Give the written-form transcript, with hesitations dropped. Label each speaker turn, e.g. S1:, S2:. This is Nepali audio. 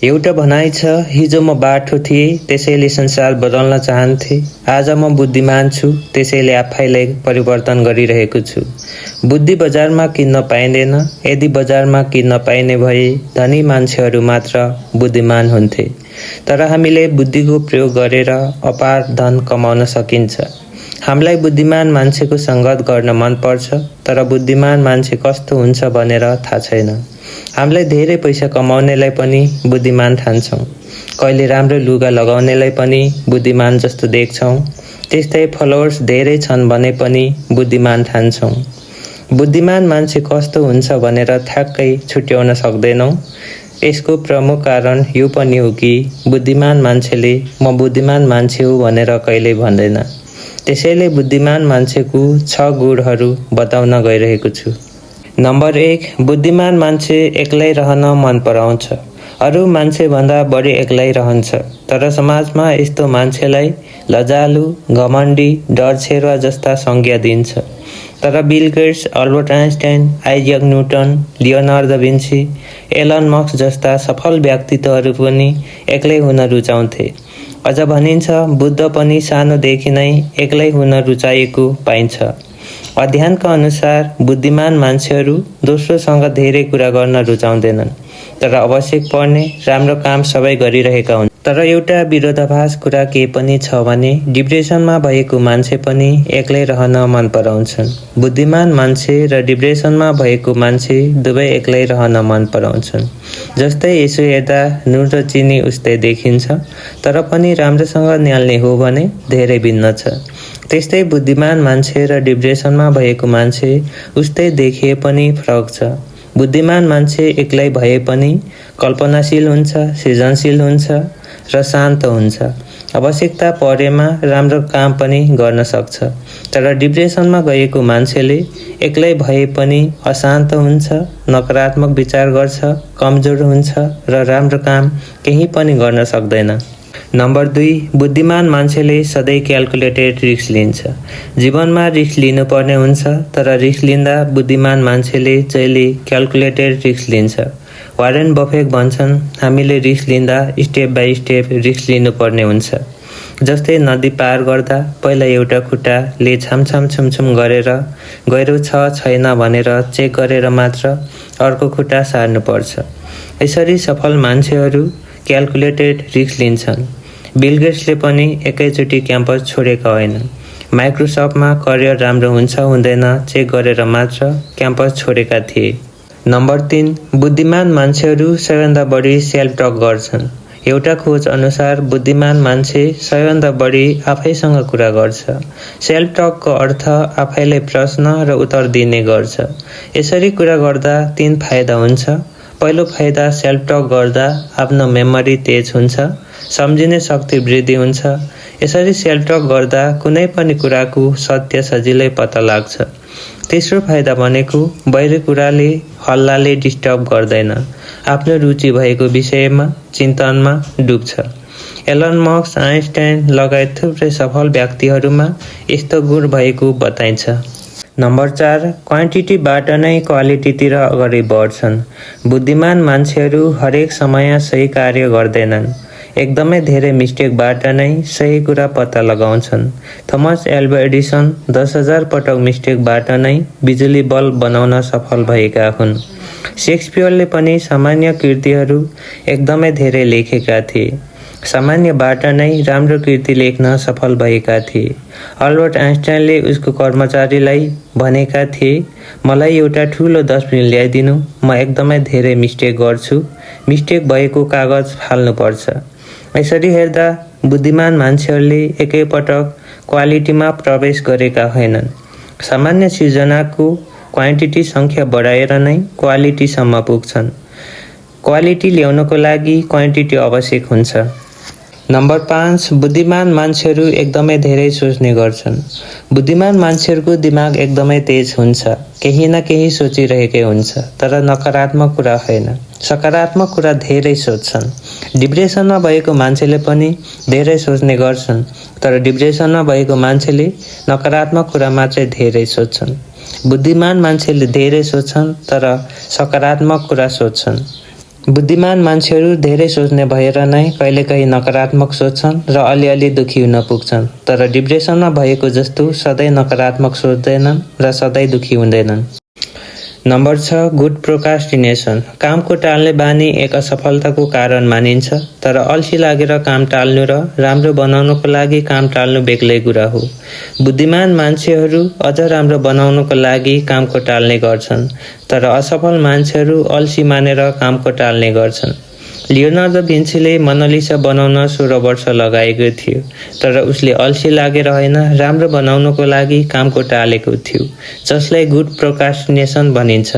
S1: एउटा भनाइ छ, हिजो म बाठो थिएँ त्यसैले संसार बदल्न चाहन्थे। आज म बुद्धिमान छु त्यसैले आफैलाई परिवर्तन गरिरहेको छु। बुद्धि बजारमा किन्न पाइँदैन। यदि बजारमा किन्न पाइने भए धनी मान्छेहरू मात्र बुद्धिमान हुन्थे। तर हामीले बुद्धिको प्रयोग गरेर अपार धन कमाउन सकिन्छ। हामीलाई बुद्धिमान मान्छेको संगत गर्न मन पर्छ, तर बुद्धिमान मान्छे कस्तो हुन्छ भनेर थाहा छैन। हामीलाई धेरै पैसा कमाउनेलाई पनि बुद्धिमान ठान्छौँ। कहिले राम्रो लुगा लगाउनेलाई पनि बुद्धिमान जस्तो देख्छौँ। त्यस्तै फलोवर्स धेरै छन् भने पनि बुद्धिमान ठान्छौँ। बुद्धिमान मान्छे कस्तो हुन्छ भनेर ठ्याक्कै छुट्याउन सक्दैनौँ। यसको प्रमुख कारण यो पनि हो कि बुद्धिमान मान्छेले म बुद्धिमान मान्छे हो भनेर कहिल्यै भन्दैन। त्यसैले बुद्धिमान मान्छेको 6 गुणहरू बताउन गइरहेको छु। नम्बर 1, बुद्धिमान मान्छे एक्लै रहन मन पराउँछ। अरू मान्छेभन्दा बढी एक्लै रहन्छ। तर समाजमा यस्तो मान्छेलाई लजालु, घमण्डी, डरछेरुवा जस्ता संज्ञा दिन्छ। तर Bill Gates, Albert Einstein, Isaac Newton, Leonardo Vinci, Elon Musk जस्ता सफल व्यक्तित्वहरू पनि एक्लै हुन रुचाउँथे। अझ भनिन्छ बुद्ध पनि सानोदेखि नै एक्लै हुन रुचाएको पाइन्छ। अध्ययनका अनुसार बुद्धिमान मान्छेहरू दोस्रोसँग धेरै कुरा गर्न रुचाउँदैनन्, तर आवश्यक पर्ने राम्रो काम सबै गरिरहेका हुन्। तर एउटा विरोधाभास कुरा के पनि छ भने डिप्रेसनमा भएको मान्छे पनि एक्लै रहन मन पराउँछन्। बुद्धिमान मान्छे र डिप्रेसनमा भएको मान्छे दुवै एक्लै रहन मन पराउँछन्। जस्तै यसो हेर्दा नुन र चिनी उस्तै देखिन्छ, तर पनि राम्रोसँग न्याल्ने हो भने धेरै भिन्न छ। त्यस्तै बुद्धिमान मान्छे र डिप्रेसनमा भएको मान्छे उस्तै देखिए पनि फरक छ। बुद्धिमान मान्छे एक्लै भए पनि कल्पनाशील हुन्छ, सृजनशील हुन्छ र शान्त हुन्छ। आवश्यकता परेमा राम्रो काम पनि गर्न सक्छ। तर डिप्रेसनमा गएको मान्छेले एक्लै भए पनि अशान्त हुन्छ, नकारात्मक विचार गर्छ, कमजोर हुन्छ र राम्रो काम केही पनि गर्न सक्दैन। नम्बर 2, बुद्धिमान मान्छेले सधैँ क्याल्कुलेटेड रिस्क लिन्छ। जीवनमा रिस्क लिनुपर्ने हुन्छ, तर रिस्क लिँदा बुद्धिमान मान्छेले जहिले क्याल्कुलेटेड रिस्क लिन्छ। वारेन बफेट भन्छन्, हामीले रिस्क लिँदा स्टेप बाई स्टेप रिस्क लिनुपर्ने हुन्छ। जस्तै नदी पार गर्दा पहिला एउटा खुट्टाले छामछाम छुमछुम गरेर गहिरो छ छैन भनेर चेक गरेर मात्र अर्को खुट्टा सार्नुपर्छ। यसरी सफल मान्छेहरू क्याल्कुलेटेड रिस्क लिन्छन्। बिल गेट्सले पनि एकैचोटि क्याम्पस छोडेका होइनन्। माइक्रोसफ्टमा करियर राम्रो हुन्छ हुँदैन चेक गरेर मात्र क्याम्पस छोडेका थिए। नम्बर 3, बुद्धिमान मान्छेहरू सबैभन्दा बढी सेल्फ टक गर्छन्। एउटा खोज अनुसार बुद्धिमान मान्छे सबैभन्दा बढी आफैसँग कुरा गर्छ। सेल्फ टकको अर्थ आफैले प्रश्न र उत्तर दिने गर्छ। यसरी कुरा गर्दा 3 फाइदा हुन्छ। पहिलो फाइदा, सेल्फ टक गर्दा आफ्नो मेमोरी तेज हुन्छ, सम्झिने शक्ति वृद्धि हुन्छ। यसरी सेल्फ टक गर्दा कुनै पनि कुराको सत्य सजिलै पत्ता लाग्छ। तेस्रो फाइदा भनेको बाहिरी कुराले हल्लाले डिस्टर्ब गर्दैन, आफ्नो रुचि भएको विषयमा चिन्तनमा डुब्छ। एलन मस्क, आइन्स्टाइन लगायत थुप्रै सफल व्यक्तिहरूमा यस्तो गुण भएको बताइन्छ। नम्बर 4, क्वान्टिटीबाट नै क्वालिटीतिर अगाडि बढ्छन्। बुद्धिमान मान्छेहरू हरेक समय सही कार्य गर्दैनन्। एकदमै धेरै मिस्टेकबाट नै सही कुरा पत्ता लगाउँछन्। थोमस एल्वा एडिसन 10,000 पटक मिस्टेकबाट नै बिजुली बल्ब बनाउन सफल भएका हुन्। शेक्सपियरले पनि सामान्य कृतिहरू एकदमै धेरै लेखेका थिए। सामान्यबाट नै राम्रो कृति लेख्न सफल भएका थिए। अल्बर्ट आइन्स्टाइनले उसको कर्मचारीलाई भनेका थिए, मलाई एउटा ठुलो डस्टबिन ल्याइदिनु, म एकदमै धेरै मिस्टेक गर्छु, मिस्टेक भएको कागज फाल्नुपर्छ। यसरी हेर्दा बुद्धिमान मान्छेहरूले एकैपटक क्वालिटीमा प्रवेश गरेका होइनन्। सामान्य सृजनाको क्वान्टिटी सङ्ख्या बढाएर नै क्वालिटीसम्म पुग्छन्। क्वालिटी ल्याउनको लागि क्वान्टिटी आवश्यक हुन्छ। नम्बर 5, बुद्धिमान मान्छेहरू एकदमै धेरै सोच्ने गर्छन्। बुद्धिमान मान्छेहरूको दिमाग एकदमै तेज हुन्छ, केही न केही सोचिरहेकै हुन्छ, तर नकारात्मक कुरा होइन, सकारात्मक कुरा धेरै सोच्छन्। डिप्रेसनमा भएको मान्छेले पनि धेरै सोच्ने गर्छन्, तर डिप्रेसनमा भएको मान्छेले नकारात्मक कुरा मात्रै धेरै सोच्छन्। बुद्धिमान मान्छेले धेरै सोच्छन् तर सकारात्मक कुरा सोच्छन्। बुद्धिमान मान्छेहरू धेरै सोच्ने भएर नै कहिलेकाहीँ नकारात्मक सोच्छन् र अलिअलि दुखी हुन पुग्छन्, तर डिप्रेसनमा भएको जस्तो सधैँ नकारात्मक सोच्दैनन् र सधैँ दुखी हुँदैनन्। Number 6, good procrastination. कामको टाल्ने बानी एक असफलताको कारण मानिन्छ, तर अल्छी लागेर काम टाल्नु र राम्रो बनाउनको लागि काम टाल्नु बेग्लै कुरा हो। बुद्धिमान मान्छेहरू अझ राम्रो बनाउनको लागि कामको टाल्ने गर्छन्, तर असफल मान्छेहरू अल्छी मानेर कामको टाल्ने गर्छन्। लियोनार्दो भिन्सीले मोनालिसा बनाउन 16 वर्ष लगाएको थियो, तर उसले अल्छी लागेर होइन, राम्रो बनाउनको लागि कामको टालेको थियो, जसलाई गुड प्रोक्रास्टिनेसन भनिन्छ।